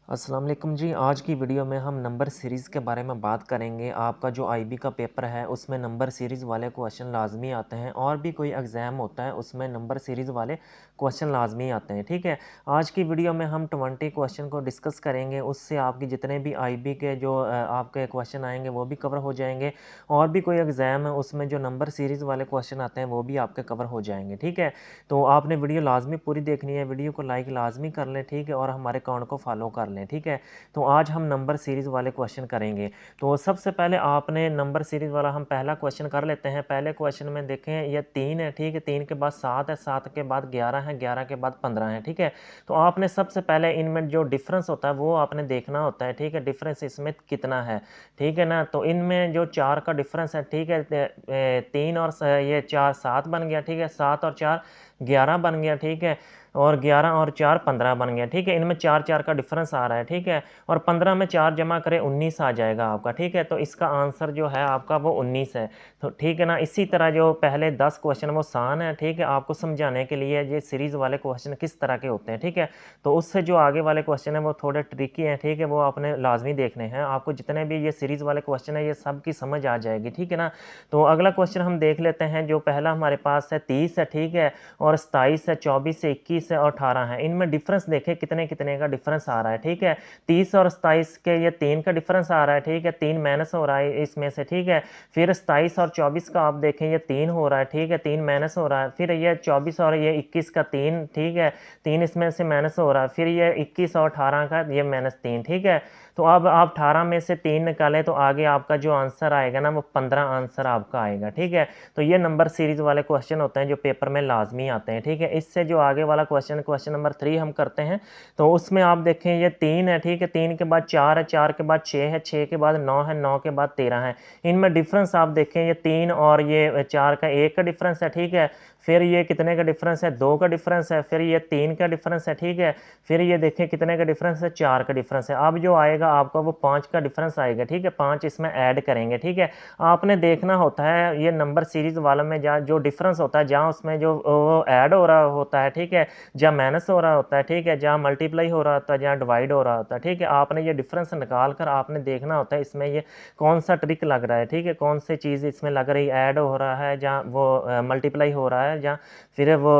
अस्सलाम वालेकुम जी। आज की वीडियो में हम नंबर सीरीज़ के बारे में बात करेंगे। आपका जो आईबी का पेपर है उसमें नंबर सीरीज़ वाले क्वेश्चन लाजमी आते हैं और भी कोई एग्ज़ाम होता है उसमें नंबर सीरीज़ वाले क्वेश्चन लाजमी आते हैं। ठीक है, आज की वीडियो में हम 20 क्वेश्चन को डिस्कस करेंगे। उससे आपकी जितने भी आईबी के जो आपके क्वेश्चन आएंगे वो भी कवर हो जाएंगे और भी कोई एग्ज़ाम है उसमें जो नंबर सीरीज़ वाले क्वेश्चन आते हैं वो भी आपके कवर हो जाएंगे। ठीक है, तो आपने वीडियो लाजमी पूरी देखनी है, वीडियो को लाइक लाजमी कर लें। ठीक है, और हमारे अकाउंट को फॉलो कर लें। ठीक है, तो आज हम नंबर सीरीज़ वाले क्वेश्चन करेंगे। तो सबसे पहले आपने नंबर सीरीज़ वाला हम पहला क्वेश्चन कर लेते हैं। पहले क्वेश्चन में देखें ये 3 है। ठीक है, 3 के बाद 7 है, 7 के बाद 11 है, 11 के बाद 15 है। ठीक है, तो आपने सबसे पहले इनमें जो डिफरेंस होता है वो आपने देखना होता है। ठीक है, डिफरेंस इसमें कितना है। ठीक है ना, तो इनमें जो 4 का डिफरेंस है, ठीक है, 3 और ये 4 7 बन गया। ठीक है, 7 और 4 11 बन गया। ठीक है, और 11 और 4 15 बन गया। ठीक है, इनमें 4 4 का डिफरेंस आ रहा है। ठीक है, और 15 में 4 जमा करें 19 आ जाएगा आपका। ठीक है, तो इसका आंसर जो है आपका वो 19 है। तो ठीक है ना, इसी तरह जो पहले 10 क्वेश्चन वो आसान है। ठीक है, आपको समझाने के लिए ये सीरीज़ वाले क्वेश्चन किस तरह के होते हैं। ठीक है, तो उससे जो आगे वाले क्वेश्चन है वो थोड़े ट्रिकी हैं। ठीक है, वो आपने लाजमी देखने हैं। आपको जितने भी ये सीरीज़ वाले क्वेश्चन है ये सब की समझ आ जाएगी। ठीक है ना, तो अगला क्वेश्चन हम देख लेते हैं। जो पहला हमारे पास है 30 है। ठीक है, और 27 है, 24 है, 21 है और 18 है। इनमें डिफरेंस देखें कितने कितने का डिफरेंस आ रहा है। ठीक है, 30 और 27 के ये 3 का डिफरेंस आ रहा है। ठीक है, 3 माइनस हो रहा है इसमें से। ठीक है, फिर 27 और 24 का आप देखें ये 3 हो रहा है। ठीक है, 3 माइनस हो रहा है। फिर ये 24 और ये 21 का 3। ठीक है, 3 इसमें से माइनस हो रहा है। फिर ये 21 और 18 का ये -3। ठीक है, तो अब आप 18 में से 3 निकालें तो आगे आपका जो आंसर आएगा ना वो 15 आंसर आपका आएगा। ठीक है, तो ये नंबर सीरीज वाले क्वेश्चन होते हैं जो पेपर में लाजमी आते हैं। ठीक है, इससे जो आगे वाला क्वेश्चन नंबर 3 हम करते हैं। तो उसमें आप देखें ये 3 है। ठीक है, 3 के बाद 4 है, 4 के बाद 6 है, 6 के बाद 9 है, 9 के बाद 13 है। इनमें डिफरेंस आप देखें ये 3 और ये 4 का 1 का डिफरेंस है। ठीक है, फिर ये कितने का डिफरेंस है, 2 का डिफरेंस है। फिर ये 3 का डिफरेंस है। ठीक है, फिर ये देखें कितने का डिफरेंस है, 4 का डिफरेंस है। अब जो आएगा आपका वो 5 का डिफरेंस आएगा। ठीक है, 5 इसमें ऐड करेंगे। ठीक है, आपने देखना होता है ये नंबर सीरीज वालों में जहाँ जो डिफरेंस होता है, जहाँ उसमें जो वो ऐड हो रहा होता है। ठीक है, जहाँ माइनस हो रहा होता है। ठीक है, जहाँ मल्टीप्लाई हो रहा होता है, जहाँ डिवाइड हो रहा होता है। ठीक है, आपने ये डिफरेंस निकाल कर आपने देखना होता है इसमें ये कौन सा ट्रिक लग रहा है। ठीक है, कौन सी चीज़ इसमें लग रही, ऐड हो रहा है, जहाँ वो मल्टीप्लाई हो रहा है, जहाँ फिर वो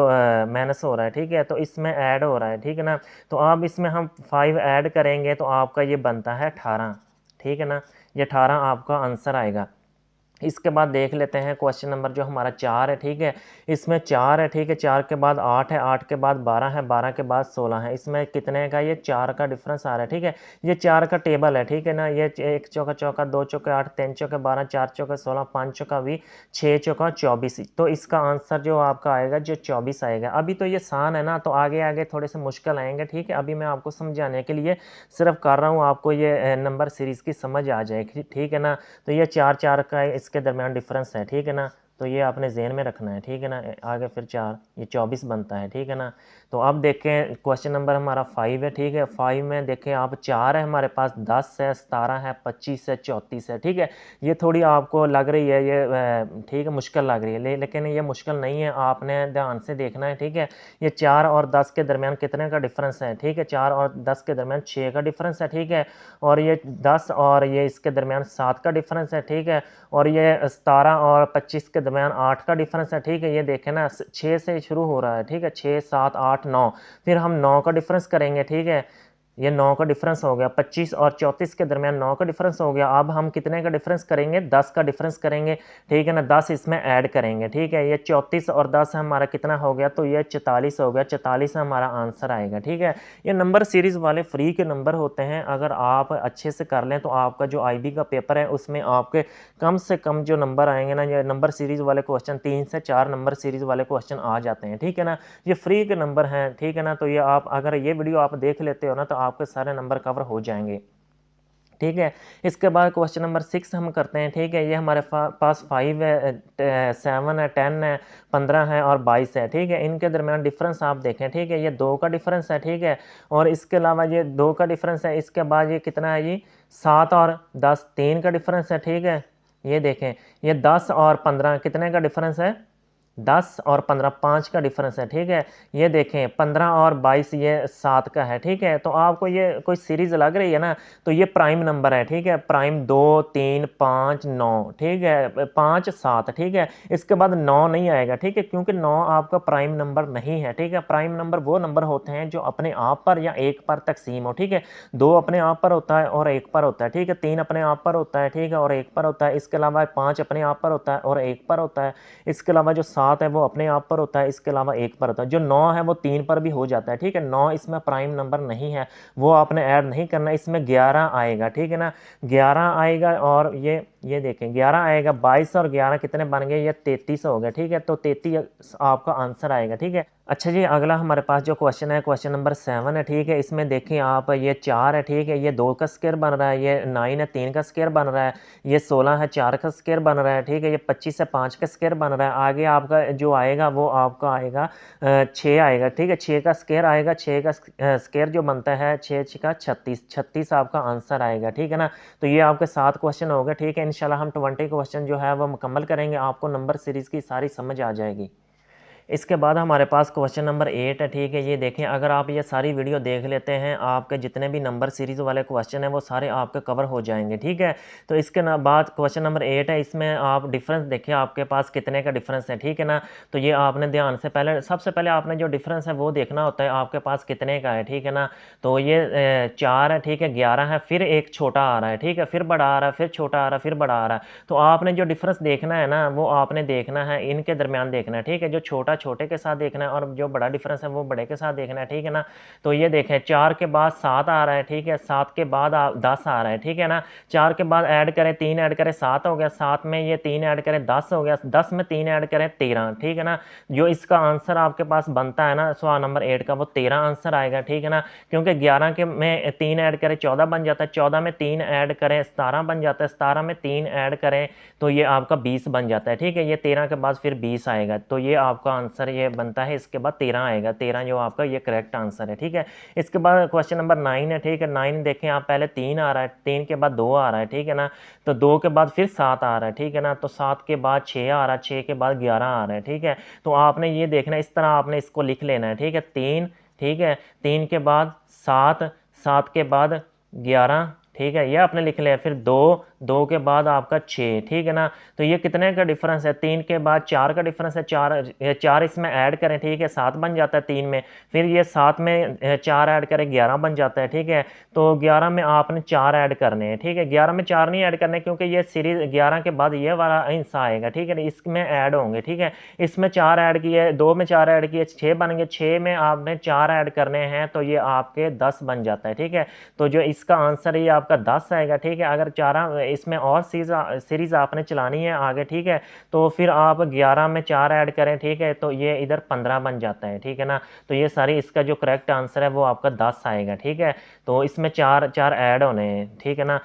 माइनस हो रहा है। ठीक है, तो इसमें ऐड हो रहा है। ठीक है ना, तो अब इसमें हम 5 ऐड करेंगे तो आपका ये बनता है 18। ठीक है ना, ये 18 आपका आंसर आएगा। इसके बाद देख लेते हैं क्वेश्चन नंबर जो हमारा 4 है। ठीक है, इसमें 4 है। ठीक है, 4 के बाद 8 है, 8 के बाद 12 है, 12 के बाद 16 है। इसमें कितने का ये 4 का डिफरेंस आ रहा है। ठीक है, ये 4 का टेबल है। ठीक है ना, ये 1 चौका चौका, 2 चौके 8, 3 चौके 12, 4 चौके 16, 5 चौका 20, 6 चौका 24। तो इसका आंसर जो आपका आएगा जो 24 आएगा। अभी तो ये आसान है ना, तो आगे आगे थोड़े से मुश्किल आएंगे। ठीक है, अभी मैं आपको समझाने के लिए सिर्फ कर रहा हूँ, आपको ये नंबर सीरीज़ की समझ आ जाएगी। ठीक है ना, तो ये 4 4 का इसके दरमियान डिफरेंस है। ठीक है ना, तो ये आपने ज़हन में रखना है। ठीक है ना, आगे फिर 4 ये 24 बनता है। ठीक है ना, तो अब देखें क्वेश्चन नंबर हमारा 5 है। ठीक है, 5 में देखें आप 4 है हमारे पास, 10 है, 17 है, 25 है, 34 है। ठीक है, ये थोड़ी आपको लग रही है ये ठीक है मुश्किल लग रही है, लेकिन ये मुश्किल नहीं है, आपने ध्यान से देखना है। ठीक है, ये 4 और 10 के दरमियान कितने का डिफरेंस है। ठीक है, 4 और 10 के दरमियान 6 का डिफरेंस है। ठीक है, और ये 10 और ये इसके दरमियान 7 का डिफरेंस है। ठीक है, और ये 17 और 25 के दरमियान 8 का डिफरेंस है। ठीक है, ये देखें ना 6 से शुरू हो रहा है। ठीक है, 6 7 8 9, फिर हम 9 का डिफरेंस करेंगे। ठीक है, ये 9 का डिफरेंस हो गया। 25 और 34 के दरमियान 9 का डिफरेंस हो गया। अब हम कितने का डिफरेंस करेंगे, 10 का डिफरेंस करेंगे। ठीक है ना, 10 इसमें ऐड करेंगे। ठीक है, ये 34 और 10 हमारा कितना हो गया, तो ये 44 हो गया। 44 हमारा आंसर आएगा। ठीक है, ये नंबर सीरीज़ वाले फ्री के नंबर होते हैं। अगर आप अच्छे से कर लें तो आपका जो आईबी का पेपर है उसमें आपके कम से कम जो नंबर आएंगे ना, ये नंबर सीरीज़ वाले क्वेश्चन 3 से 4 नंबर सीरीज़ वाले क्वेश्चन आ जाते हैं। ठीक है ना, ये फ्री के नंबर हैं। ठीक है ना, तो ये आप अगर ये वीडियो आप देख लेते हो ना तो आपके सारे नंबर कवर हो जाएंगे। ठीक है, इसके बाद क्वेश्चन नंबर 6 हम करते हैं। ठीक है, ये हमारे पास 5 है, 7 है, 10 है, 15 है और 22 है। ठीक है, इनके दरमियान डिफरेंस आप देखें। ठीक है, ये 2 का डिफरेंस है। ठीक है, और इसके अलावा ये 2 का डिफरेंस है। इसके बाद ये कितना है जी 7 और 10 3 का डिफरेंस है। ठीक है, ये देखें, ये 10 और 15 कितने का डिफरेंस है, 10 और 15 5 का डिफरेंस है, ठीक है। ये देखें 15 और 22 ये 7 का है, ठीक है। तो आपको ये कोई सीरीज़ लग रही है ना, तो ये प्राइम नंबर है, ठीक है। प्राइम 2 3 5 9, ठीक है, 5 7, ठीक है। इसके बाद 9 नहीं आएगा, ठीक है, क्योंकि 9 आपका प्राइम नंबर नहीं है, ठीक है। प्राइम नंबर वो नंबर होते हैं जो अपने आप पर या एक पर तकसीम हो, ठीक है। 2 अपने आप पर होता है और एक पर होता है, ठीक है। 3 अपने आप पर होता है, ठीक है, और एक पर होता है। इसके अलावा 5 अपने आप पर होता है और एक पर होता है। इसके अलावा जो 7 है वो अपने आप पर होता है, इसके अलावा एक पर होता है। जो 9 है वो 3 पर भी हो जाता है, ठीक है। 9 इसमें प्राइम नंबर नहीं है, वो आपने ऐड नहीं करना। इसमें 11 आएगा, ठीक है ना, 11 आएगा। और ये देखें 11 आएगा, 22 और 11 कितने बन गए, ये 33 हो गया, ठीक है। तो 33 आपका आंसर आएगा, ठीक है। अच्छा जी, अगला हमारे पास जो क्वेश्चन है, क्वेश्चन नंबर 7 है, ठीक है। इसमें देखें आप, ये 4 है, ठीक है, ये 2 का स्क्वायर बन रहा है, ये 9 है 3 का स्क्वायर बन रहा है, ये 16 है 4 का स्क्वायर बन रहा है, ठीक है, ये 25 है 5 का स्क्वायर बन रहा है। आगे आपका जो आएगा वो आपका आएगा 6 आएगा, ठीक है, 6 का स्क्वायर आएगा। 6 का स्क्वायर जो बनता है 6 का 36, 36 आपका आंसर आएगा, ठीक है ना। तो ये आपके 7 क्वेश्चन हो गए, ठीक है। इंशाल्लाह हम 20 क्वेश्चन जो है वो मुकम्मल करेंगे, आपको नंबर सीरीज़ की सारी समझ आ जाएगी। इसके बाद हमारे पास क्वेश्चन नंबर 8 है, ठीक है। ये देखें, अगर आप ये सारी वीडियो देख लेते हैं, आपके जितने भी नंबर सीरीज़ वाले क्वेश्चन हैं वो सारे आपके कवर हो जाएंगे, ठीक है। तो इसके बाद क्वेश्चन नंबर 8 है, इसमें आप डिफरेंस देखिए आपके पास कितने का डिफरेंस है, ठीक है ना। तो ये आपने ध्यान से सबसे पहले आपने जो डिफरेंस है वो देखना होता है आपके पास कितने का है, ठीक है ना। तो ये 4 है, ठीक है, 11 है, फिर एक छोटा आ रहा है, ठीक है, फिर बड़ा आ रहा है, फिर छोटा आ रहा है, फिर बड़ा आ रहा है। तो आपने जो डिफरेंस देखना है ना, वो आपने देखना है इनके दरमियान देखना है, ठीक है। जो छोटा छोटे के साथ देखना है और जो बड़ा डिफरेंस है वो बड़े के साथ देखना है, ठीक है ना। तो ये देखें 4 के बाद 7 आ रहा है, ठीक है, 7 के बाद 10 आ रहा है, ठीक है ना। 4 के बाद ऐड करें 3 ऐड करें 7 हो गया, 7 में ये 3 ऐड करें 10 हो गया, 10 में 3 ऐड करें 13, ठीक है ना। जो इसका आंसर आपके पास बनता है ना सवाल नंबर 8 का, वो 13 आंसर आएगा, ठीक है ना। क्योंकि 11 के में 3 ऐड करें 14 बन जाता है, 14 में 3 ऐड करें 17 बन जाता है, 17 में 3 ऐड करें तो ये आपका 20 बन जाता है, ठीक है। ये 13 के बाद फिर 20 आएगा, तो ये आपका आंसर ये बनता है। इसके बाद 13 आएगा, 13 जो आपका ये करेक्ट आंसर है, ठीक है। इसके बाद क्वेश्चन नंबर 9 है, ठीक है। 9 देखें आप, पहले 3 आ रहा है, 3 के बाद 2 आ रहा है, ठीक है ना। तो 2 के बाद फिर 7 आ रहा है, ठीक है ना। तो 7 के बाद 6 आ रहा है, 6 के बाद 11 आ रहा है, ठीक है। तो आपने ये देखना, इस तरह आपने इसको लिख लेना है, ठीक है। 3, ठीक है, 3 के बाद 7, 7 के बाद 11, ठीक है, ये आपने लिख लिया। फिर 2, 2 के बाद आपका 6, ठीक है ना। तो ये कितने का डिफरेंस है, 3 के बाद 4 का डिफरेंस है, 4 इसमें ऐड करें, ठीक है, 7 बन जाता है 3 में। फिर ये 7 में 4 ऐड करें 11 बन जाता है, ठीक है। तो 11 में आपने 4 ऐड करने हैं, ठीक है। 11 में 4 नहीं ऐड करने क्योंकि ये सीरीज 11 के बाद ये वाला हिस्सा आएगा, ठीक है, इसमें ऐड होंगे, ठीक है। इसमें 4 ऐड किए, 2 में 4 ऐड किए 6 बन गए, 6 में आपने 4 ऐड करने हैं तो ये आपके 10 बन जाता है, ठीक है। तो जो इसका आंसर है ये आपका 10 आएगा, ठीक है। अगर 4 इसमें और सीरीज आपने चलानी है आगे, ठीक है, तो फिर आप 11 में 4 ऐड करें, ठीक है, तो ये इधर 15 बन जाता है, ठीक है ना। तो ये सारी इसका जो करेक्ट आंसर है वो आपका 10 आएगा, ठीक है। तो इसमें 4 4 ऐड होने हैं, ठीक है ना।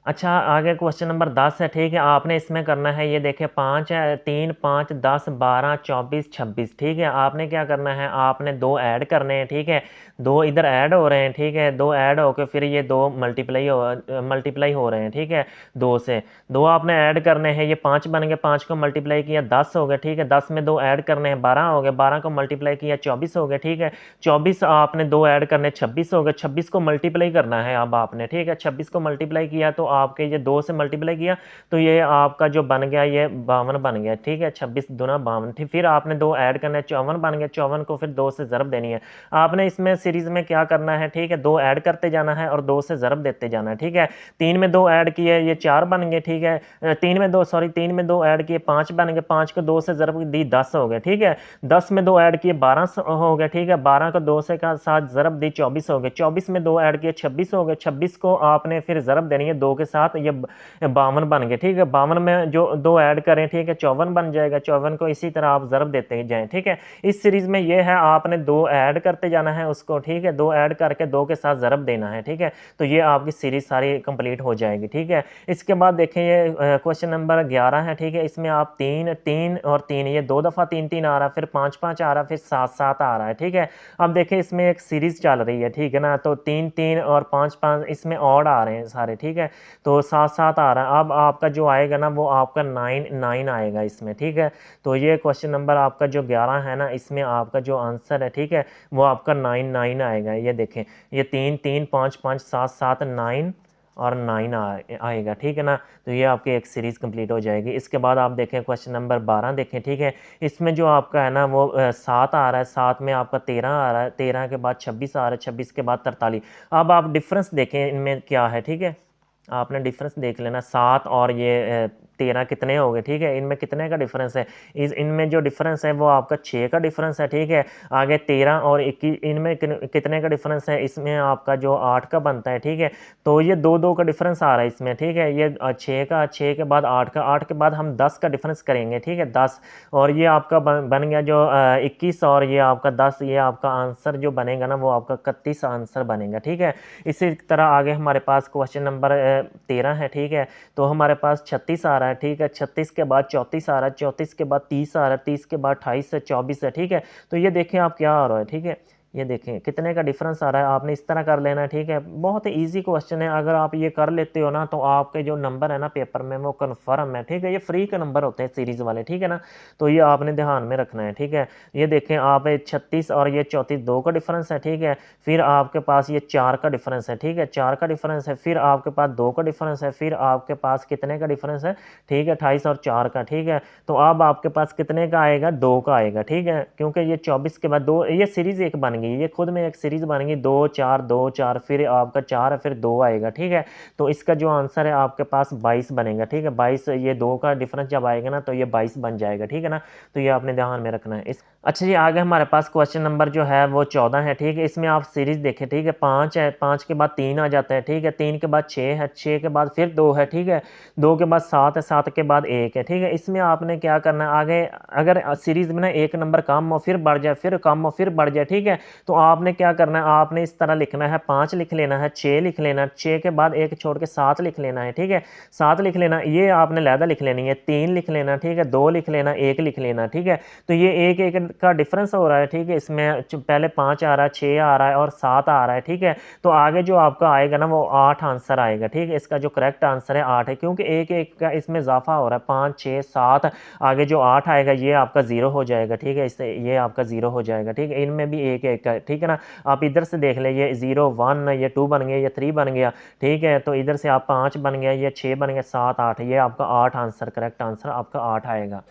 अच्छा, आगे क्वेश्चन नंबर 10 है, ठीक है। आपने इसमें करना है, ये देखिए 5 है, 3 5 10 12 24 26, ठीक है। आपने क्या करना है, आपने 2 ऐड करने हैं, ठीक है। 2 इधर ऐड हो रहे हैं, ठीक है, 2 ऐड होकर फिर ये 2 मल्टीप्लाई हो रहे हैं, ठीक है, 2 से 2 आपने ऐड करने हैं। ये 5 बन गए, 5 को मल्टीप्लाई किया 10 हो गया, ठीक है। 10 में 2 ऐड करने हैं 12 हो गए, 12 को मल्टीप्लाई किया 24 हो गया, ठीक है। 24 आपने 2 ऐड करने 26 हो गए, 26 को मल्टीप्लाई करना है अब आपने, ठीक है। 26 को मल्टीप्लाई किया तो आपके ये 2 से मल्टीप्लाई किया तो ये आपका जो बन गया ये 52 बन गया, ठीक है। 26 दूना 52, फिर आपने 2 ऐड करना है 54 बन गया, 54 को फिर 2 से ज़रब देनी है। आपने इसमें सीरीज़ में क्या करना है, ठीक है, 2 ऐड करते जाना है और 2 से ज़रब देते जाना है, ठीक है। 3 में 2 ऐड किए ये 4 बन गए, ठीक है। 3 में 2 ऐड किए 5 बन गए, 5 को 2 से ज़रब दी 10 हो गए, ठीक है। 10 में 2 ऐड किए 12 हो गए, ठीक है। 12 को 2 से का साथ ज़रब दी 24 हो गए, 24 में 2 ऐड किए 26 हो गए, 26 को आपने फिर ज़रब देनी है 2 के साथ, ये 52 बन गए, ठीक है। 52 में जो 2 ऐड करें, ठीक है, 54 बन जाएगा। 54 को इसी तरह आप ज़रब देते जाएं, ठीक है। इस सीरीज़ में ये है आपने 2 ऐड करते जाना है उसको, ठीक है, 2 ऐड करके 2 के साथ ज़रब देना है, ठीक है। तो ये आपकी सीरीज़ सारी कंप्लीट हो जाएगी, ठीक है। इसके बाद देखें ये क्वेश्चन नंबर 11 है, ठीक है। इसमें आप 3 3 और 3 ये 2 दफ़ा 3 3 आ रहा है, फिर 5 5 आ रहा है, फिर 7 7 आ रहा है, ठीक है। अब देखें इसमें एक सीरीज़ चल रही है, ठीक है ना। तो 3 3 और 5 5 इसमें ऑड आ रहे हैं सारे, ठीक है। तो 7 7 आ रहा है। अब आपका जो आएगा ना वो आपका 9 9 आएगा इसमें, ठीक है। तो ये क्वेश्चन नंबर आपका जो 11 है ना, इसमें आपका जो आंसर है, ठीक है, वो आपका 9 9 आएगा। ये देखें, ये 3 3 5 5 7 7 9 और 9 आएगा, ठीक है ना। तो ये आपकी एक सीरीज़ कंप्लीट हो जाएगी। इसके बाद आप देखें क्वेश्चन नंबर 12 देखें, ठीक है। इसमें जो आपका है ना वो 7 आ रहा है, 7 में आपका 13 आ रहा है, 13 के बाद 26 आ रहा है, 26 के बाद 43। अब आप डिफरेंस देखें इनमें क्या है, ठीक है। आपने डिफरेंस देख लेना, 7 और ये 13 कितने हो गए, ठीक है। इनमें कितने का डिफरेंस है, इनमें जो डिफरेंस है वो आपका 6 का डिफरेंस है, ठीक है। आगे 13 और 21 इनमें कितने का डिफरेंस है, इसमें आपका जो 8 का बनता है, ठीक है। तो ये 2 2 का डिफरेंस आ रहा है इसमें, ठीक है। ये 6 का, 6 के बाद 8 का, 8 के बाद हम 10 का डिफरेंस करेंगे, ठीक है, 10। और ये आपका बन गया जो 21 और ये आपका 10, ये आपका आंसर जो बनेगा ना वो आपका 31 आंसर बनेगा, ठीक है। इसी तरह आगे हमारे पास क्वेश्चन नंबर 13 है, ठीक है। तो हमारे पास 36 आ रहा है, ठीक है। 36 के बाद 34 आ रहा है, 34 के बाद 30 आ रहा है, 30 के बाद 28 है, 24 है, ठीक है। तो ये देखें आप क्या आ रहा है, ठीक है। ये देखें कितने का डिफरेंस आ रहा है, आपने इस तरह कर लेना है, ठीक है। बहुत ही ईजी क्वेश्चन है, अगर आप ये कर लेते हो ना तो आपके जो नंबर है ना पेपर में वो कन्फर्म है, ठीक है। ये फ्री के नंबर होते हैं सीरीज़ वाले, ठीक है ना। तो ये आपने ध्यान में रखना है, ठीक है। ये देखें आप 36 और ये 34 2 का डिफरेंस है, ठीक है। फिर आपके पास ये 4 का डिफरेंस है, ठीक है, 4 का डिफरेंस है। फिर आपके पास 2 का डिफरेंस है। फिर आपके पास कितने का डिफरेंस है, ठीक है, 28 और 4 का, ठीक है। तो अब आपके पास कितने का आएगा, 2 का आएगा, ठीक है। क्योंकि ये 24 के बाद 2, ये सीरीज़ एक बन गई, ये खुद में एक सीरीज़ बन गई, 2 4 2 4, फिर आपका 4 है, फिर 2 आएगा, ठीक है। तो इसका जो आंसर है आपके पास 22 बनेगा, ठीक है। 22, ये 2 का डिफरेंस जब आएगा ना तो ये 22 बन जाएगा, ठीक है ना। तो ये आपने ध्यान में रखना है। इस अच्छा जी, आगे हमारे पास क्वेश्चन नंबर जो है वो 14 है, ठीक है। इसमें आप सीरीज़ देखें, ठीक है। 5 है, 5 के बाद 3 आ जाता है, ठीक है। 3 के बाद 6 है, 6 के बाद फिर 2 है, ठीक है। 2 के बाद 7 है, 7 के बाद 1 है, ठीक है। इसमें आपने क्या करना है, आगे अगर सीरीज़ में ना एक नंबर कम हो फिर बढ़ जाए, फिर कम हो फिर बढ़ जाए, ठीक है। तो आपने क्या करना है, आपने इस तरह लिखना है, 5 लिख लेना है, 6 लिख लेना, 6 के बाद 1 छोड़ के 7 लिख लेना है, ठीक है। 7 लिख लेना, ये आपने लहदा लिख लेनी है, 3 लिख लेना, ठीक है, 2 लिख लेना, 1 लिख लेना, ठीक है। तो ये 1 1 का डिफरेंस हो रहा है, ठीक है। इसमें पहले 5 आ रहा है, 6 आ रहा है और 7 आ रहा है, ठीक है। तो आगे जो आपका आएगा ना वो 8 आंसर आएगा, ठीक है। इसका जो करेक्ट आंसर है 8 है, क्योंकि 1 1 का इसमें इजाफा हो रहा है, 5 6 7, आगे जो 8 आएगा ये आपका 0 हो जाएगा, ठीक है। इससे ये आपका 0 हो जाएगा, ठीक है। इनमें भी 1 1 का, ठीक है ना। आप इधर से देख लें, ये 0 1, ये 2 बन गया, ये 3 बन गया, ठीक है। तो इधर से आप 5 बन गया, ये 6 बन गया, 7 8, ये आपका 8 आंसर, करेक्ट आंसर आपका 8 आएगा।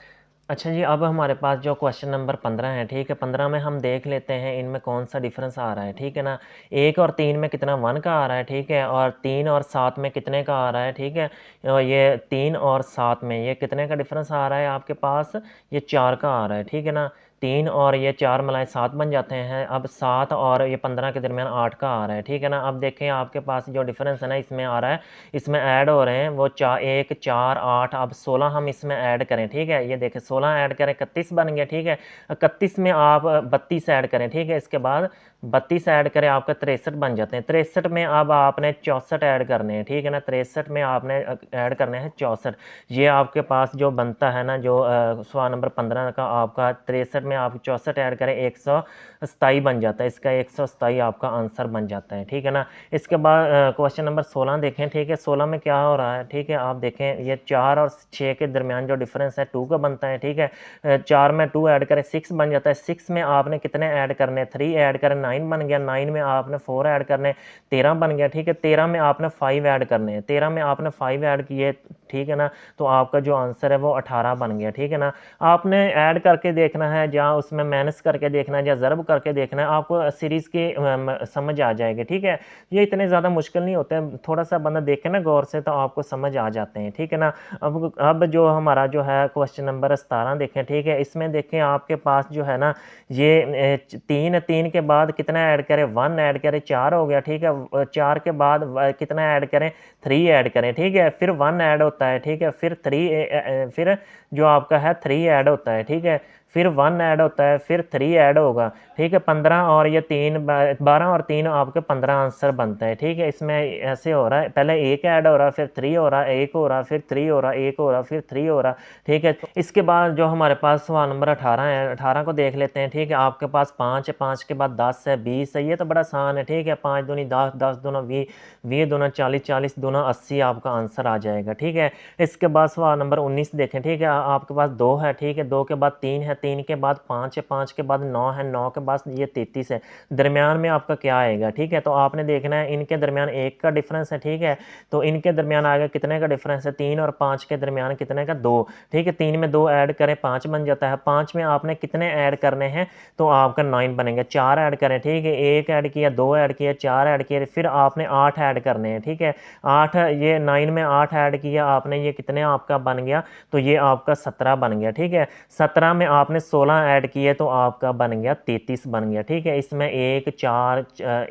अच्छा जी, अब हमारे पास जो क्वेश्चन नंबर 15 है, ठीक है। 15 में हम देख लेते हैं इनमें कौन सा डिफरेंस आ रहा है, ठीक है ना। 1 और 3 में कितना 1 का आ रहा है, ठीक है। और 3 और 7 में कितने का आ रहा है, ठीक है। और ये 3 और 7 में ये कितने का डिफरेंस आ रहा है आपके पास, ये 4 का आ रहा है, ठीक है ना। 3 और ये 4 मिलाए 7 बन जाते हैं। अब 7 और ये 15 के दरमियान 8 का आ रहा है, ठीक है ना। अब देखें आपके पास जो डिफरेंस है ना इसमें आ रहा है, इसमें ऐड हो रहे हैं वो 1 4 8, अब 16 हम इसमें ऐड करें, ठीक है। ये देखें 16 ऐड करें, 31 बन गया, ठीक है। 31 में आप 32 ऐड करें, ठीक है। इसके बाद 32 ऐड करें, आपका 63 बन जाते हैं। 63 में अब आपने 64 ऐड करने हैं, ठीक है ना। 63 में आपने ऐड करने हैं 64। ये आपके पास जो बनता है ना, जो सवाल नंबर 15 का आपका 63 में आप 64 ऐड करें, 127 बन जाता है। इसका 127 आपका आंसर बन जाता है, ठीक है ना। इसके बाद क्वेश्चन नंबर 16 देखें, ठीक है। 16 में क्या हो रहा है, ठीक है। आप देखें ये 4 और 6 के दरमियान जो डिफरेंस है 2 का बनता है, ठीक है। 4 में 2 ऐड करें, 6 बन जाता है। 6 में आपने कितने ऐड करने, 3 ऐड करें, 9 बन गया। 9 में आपने 4 ऐड करने, 13 बन गया, ठीक है। 13 में आपने 5 ऐड करने हैं, 13 में आपने 5 ऐड किए, ठीक है ना। तो आपका जो आंसर है वो 18 बन गया, ठीक है ना। आपने ऐड करके देखना है, जहाँ उसमें माइनस करके देखना है या ज़रब करके देखना है, आपको सीरीज़ की समझ आ जाएगी, ठीक है। ये इतने ज़्यादा मुश्किल नहीं होते हैं, थोड़ा सा बंदा देखे ना गौर से तो आपको समझ आ जाते हैं, ठीक है ना। अब जो हमारा जो है क्वेश्चन नंबर 17 देखें, ठीक है। इसमें देखें आपके पास जो है ना ये 3 के बाद कितना ऐड करें, 1 ऐड करें, 4 हो गया, ठीक है। 4 के बाद कितना ऐड करें, 3 ऐड करें, ठीक है। फिर 1 ऐड होता है, ठीक है। फिर 3 फिर जो आपका है 3 ऐड होता है, ठीक है। फिर 1 ऐड होता है, फिर 3 ऐड होगा, ठीक है। 15 और ये 3 12 और 3 आपके 15 आंसर बनता है, ठीक है। इसमें ऐसे हो रहा है, पहले 1 ऐड हो रहा है, फिर 3 हो रहा है, 1 हो रहा है, फिर 3 हो रहा है, 1 हो रहा है, फिर 3 हो रहा है, ठीक है। इसके बाद जो हमारे पास सवाल नंबर 18 है, 18 को देख लेते हैं, ठीक है। आपके पास 5 है, 5 के बाद 10 है, 20 है, ये तो बड़ा आसान है, ठीक है। 5 दूनी 10, 10 दूना 20, 20 दूना 40, 40 दूना 80 आपका आंसर आ जाएगा, ठीक है। इसके बाद सवाल नंबर 19 देखें, ठीक है। आपके पास 2 है, ठीक है, 2 के बाद 3 है, 3 के बाद 5 है, 5 के बाद 9 है, 9 के बाद ये 33 है, दरमियान में आपका क्या आएगा, ठीक है। तो आपने देखना है इनके दरमियान 1 का डिफरेंस है, ठीक है। तो इनके दरमियान आएगा कितने का डिफरेंस है, 3 और 5 के दरमियान कितने का, 2, ठीक है। 3 में 2 ऐड करें 5 बन जाता है, 5 में आपने कितने ऐड करने हैं, तो आपका 9 बनेंगे। 4 ऐड करें, ठीक है, 1 ऐड किया, 2 ऐड किया, 4 ऐड किया, फिर आपने 8 ऐड करने हैं, ठीक है। 8, ये 9 में 8 ऐड किया आपने, ये कितने आपका बन गया, तो ये आपका 17 बन गया, ठीक है। 17 में आपने 16 ऐड किए तो आपका बन गया 33 बन गया, ठीक है। इसमें 1 4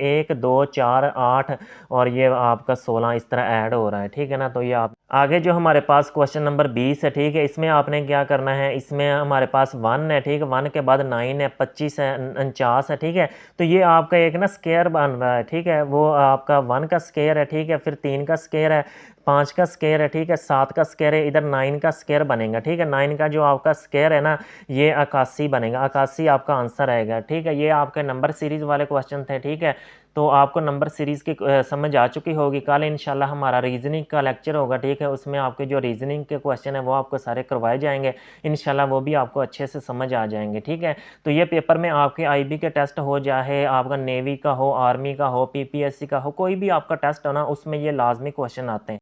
1 2 4 8 और ये आपका 16 इस तरह ऐड हो रहा है, ठीक है ना। तो ये आप आगे जो हमारे पास क्वेश्चन नंबर 20 है, ठीक है। इसमें आपने क्या करना है, इसमें हमारे पास 1 है, ठीक है, 1 के बाद 9 है, 25 है, 49 है, ठीक है। तो ये आपका एक ना स्क्वायर बन रहा है, ठीक है, वो आपका 1 का स्क्वायर है, ठीक है, फिर 3 का स्क्वायर है, 5 का स्क्वायर है, ठीक है, 7 का स्क्वायर है, इधर 9 का स्क्वायर बनेगा, ठीक है। 9 का जो आपका स्क्वायर है ना, ये 81 बनेगा, 81 आपका आंसर आएगा, ठीक है। ये आपके नंबर सीरीज़ वाले क्वेश्चन थे, ठीक है। तो आपको नंबर सीरीज़ की समझ आ चुकी होगी। कल इंशाल्लाह हमारा रीजनिंग का लेक्चर होगा, ठीक है। उसमें आपके जो रीजनिंग के क्वेश्चन है वो आपको सारे करवाए जाएंगे, इंशाल्लाह वो भी आपको अच्छे से समझ आ जाएंगे, ठीक है। तो ये पेपर में आपके आईबी के टेस्ट हो, चाहे आपका नेवी का हो, आर्मी का हो, पीपीएससी का हो, कोई भी आपका टेस्ट हो ना, उसमें ये लाजमी क्वेश्चन आते हैं।